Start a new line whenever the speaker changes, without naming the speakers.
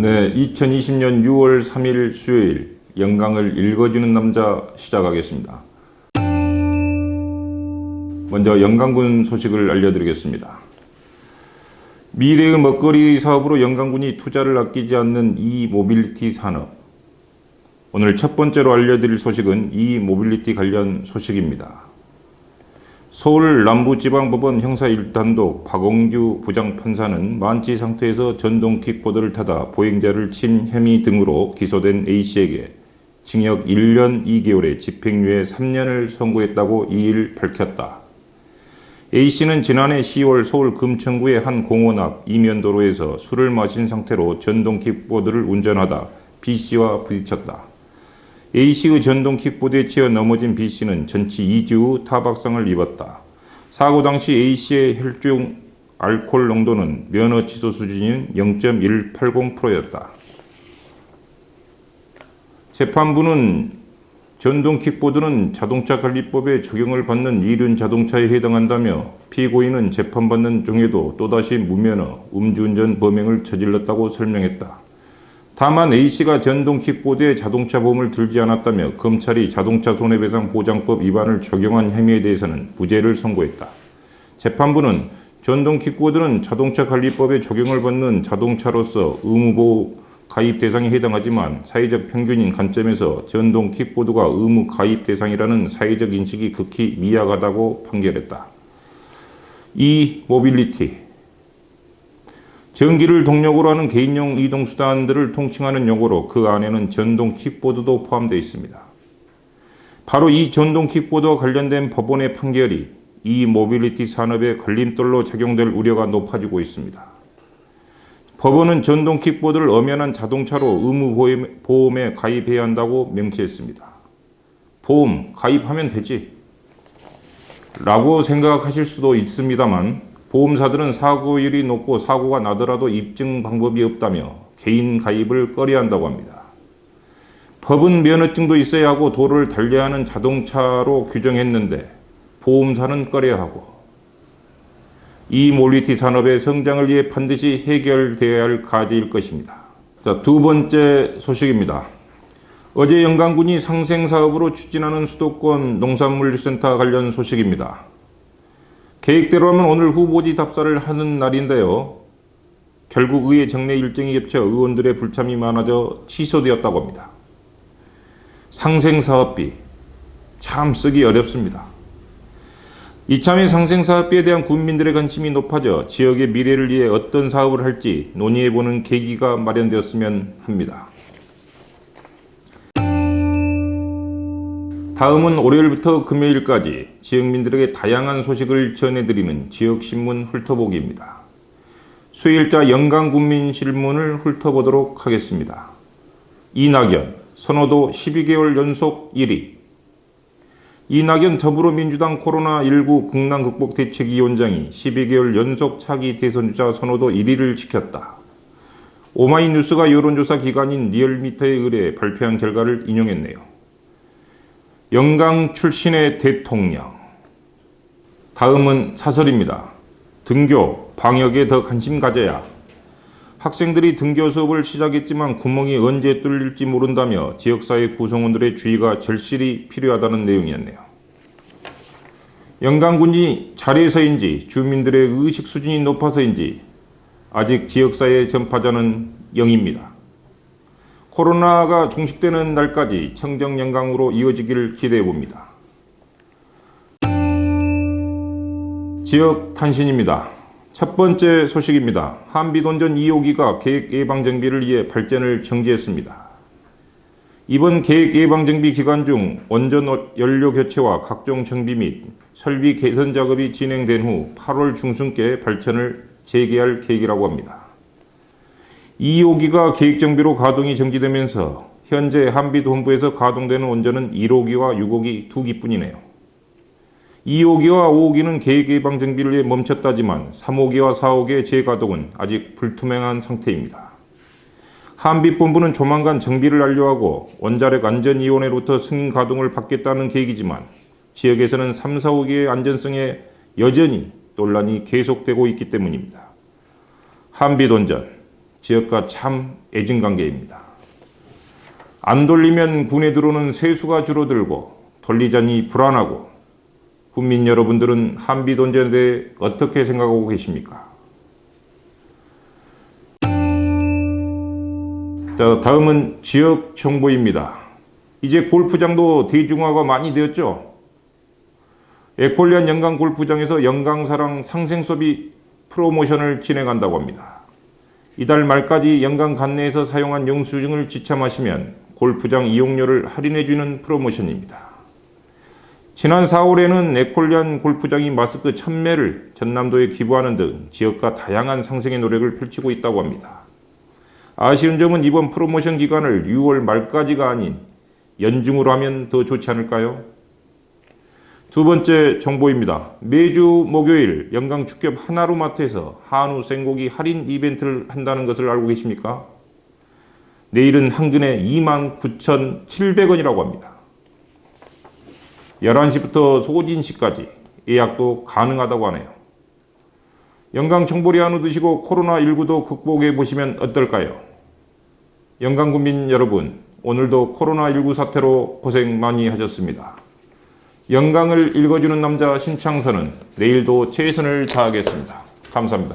네, 2020년 6월 3일 수요일 영광을 읽어주는 남자 시작하겠습니다. 먼저 영광군 소식을 알려드리겠습니다. 미래의 먹거리 사업으로 영광군이 투자를 아끼지 않는 이모빌리티 산업. 오늘 첫 번째로 알려드릴 소식은 이모빌리티 관련 소식입니다. 서울 남부지방법원 형사 1단독 박홍규 부장판사는 만취 상태에서 전동 킥보드를 타다 보행자를 친 혐의 등으로 기소된 A씨에게 징역 1년 2개월에 집행유예 3년을 선고했다고 2일 밝혔다. A씨는 지난해 10월 서울 금천구의 한 공원 앞 이면도로에서 술을 마신 상태로 전동 킥보드를 운전하다 B씨와 부딪혔다. A씨의 전동 킥보드에 치여 넘어진 B씨는 전치 2주 후 타박상을 입었다. 사고 당시 A씨의 혈중 알코올 농도는 면허 취소 수준인 0.180%였다. 재판부는 전동 킥보드는 자동차관리법에 적용을 받는 이륜 자동차에 해당한다며 피고인은 재판받는 중에도 또다시 무면허, 음주운전 범행을 저질렀다고 설명했다. 다만 A씨가 전동 킥보드에 자동차 보험을 들지 않았다며 검찰이 자동차 손해배상 보장법 위반을 적용한 혐의에 대해서는 무죄를 선고했다. 재판부는 전동 킥보드는 자동차 관리법에 적용을 받는 자동차로서 의무보험 가입 대상에 해당하지만 사회적 평균인 관점에서 전동 킥보드가 의무 가입 대상이라는 사회적 인식이 극히 미약하다고 판결했다. 이모빌리티 전기를 동력으로 하는 개인용 이동수단들을 통칭하는 용어로 그 안에는 전동 킥보드도 포함되어 있습니다. 바로 이 전동 킥보드와 관련된 법원의 판결이 이 모빌리티 산업의 걸림돌로 작용될 우려가 높아지고 있습니다. 법원은 전동 킥보드를 엄연한 자동차로 의무보험에 가입해야 한다고 명시했습니다. 보험 가입하면 되지 라고 생각하실 수도 있습니다만 보험사들은 사고율이 높고 사고가 나더라도 입증 방법이 없다며 개인 가입을 꺼려한다고 합니다. 법은 면허증도 있어야 하고 도로를 달려야 하는 자동차로 규정했는데 보험사는 꺼려하고 이 모빌리티 산업의 성장을 위해 반드시 해결되어야 할 과제일 것입니다. 자, 두 번째 소식입니다. 어제 영광군이 상생사업으로 추진하는 수도권 농산물센터 관련 소식입니다. 계획대로라면 오늘 후보지 답사를 하는 날인데요. 결국 의회 정례 일정이 겹쳐 의원들의 불참이 많아져 취소되었다고 합니다. 상생사업비 참 쓰기 어렵습니다. 이참에 상생사업비에 대한 국민들의 관심이 높아져 지역의 미래를 위해 어떤 사업을 할지 논의해보는 계기가 마련되었으면 합니다. 다음은 월요일부터 금요일까지 지역민들에게 다양한 소식을 전해드리는 지역신문 훑어보기입니다. 수요일자 영광군민신문을 훑어보도록 하겠습니다. 이낙연, 선호도 12개월 연속 1위. 이낙연 더불어민주당 코로나19 국난 극복 대책위원장이 12개월 연속 차기 대선주자 선호도 1위를 지켰다. 오마이뉴스가 여론조사 기관인 리얼미터에 의뢰 발표한 결과를 인용했네요. 영광 출신의 대통령. 다음은 사설입니다. 등교, 방역에 더 관심 가져야. 학생들이 등교 수업을 시작했지만 구멍이 언제 뚫릴지 모른다며 지역사회 구성원들의 주의가 절실히 필요하다는 내용이었네요. 영광군이 잘해서인지 주민들의 의식 수준이 높아서인지 아직 지역사회 전파자는 0입니다. 코로나가 종식되는 날까지 청정영광으로 이어지기를 기대해봅니다. 지역 탄신입니다. 첫 번째 소식입니다. 한빛원전 2호기가 계획 예방정비를 위해 발전을 정지했습니다. 이번 계획 예방정비 기간 중 원전 연료 교체와 각종 정비 및 설비 개선 작업이 진행된 후 8월 중순께 발전을 재개할 계획이라고 합니다. 2호기가 계획정비로 가동이 정지되면서 현재 한빛본부에서 가동되는 원전은 1호기와 6호기 2기뿐이네요. 2호기와 5호기는 계획 예방 정비를 위해 멈췄다지만 3호기와 4호기의 재가동은 아직 불투명한 상태입니다. 한빛본부는 조만간 정비를 완료하고 원자력 안전위원회로부터 승인 가동을 받겠다는 계획이지만 지역에서는 3, 4호기의 안전성에 여전히 논란이 계속되고 있기 때문입니다. 한빛원전 지역과 참 애증 관계입니다. 안 돌리면 군에 들어오는 세수가 줄어들고 돌리자니 불안하고 국민 여러분들은 한비 돈전에 대해 어떻게 생각하고 계십니까? 자, 다음은 지역 정보입니다. 이제 골프장도 대중화가 많이 되었죠. 에콜리안 영광 골프장에서 영광사랑 상생 수업이 프로모션을 진행한다고 합니다. 이달 말까지 영광 관내에서 사용한 영수증을 지참하시면 골프장 이용료를 할인해주는 프로모션입니다. 지난 4월에는 에콜리안 골프장이 마스크 1000매를 전남도에 기부하는 등 지역과 다양한 상생의 노력을 펼치고 있다고 합니다. 아쉬운 점은 이번 프로모션 기간을 6월 말까지가 아닌 연중으로 하면 더 좋지 않을까요? 두 번째 정보입니다. 매주 목요일 영광축협 하나로마트에서 한우 생고기 할인 이벤트를 한다는 것을 알고 계십니까? 내일은 한 근에 29,700원이라고 합니다. 11시부터 소진시까지 예약도 가능하다고 하네요. 영광 청보리 한우 드시고 코로나19도 극복해 보시면 어떨까요? 영광군민 여러분, 오늘도 코로나19 사태로 고생 많이 하셨습니다. 영광을 읽어주는 남자 신창선은 내일도 최선을 다하겠습니다. 감사합니다.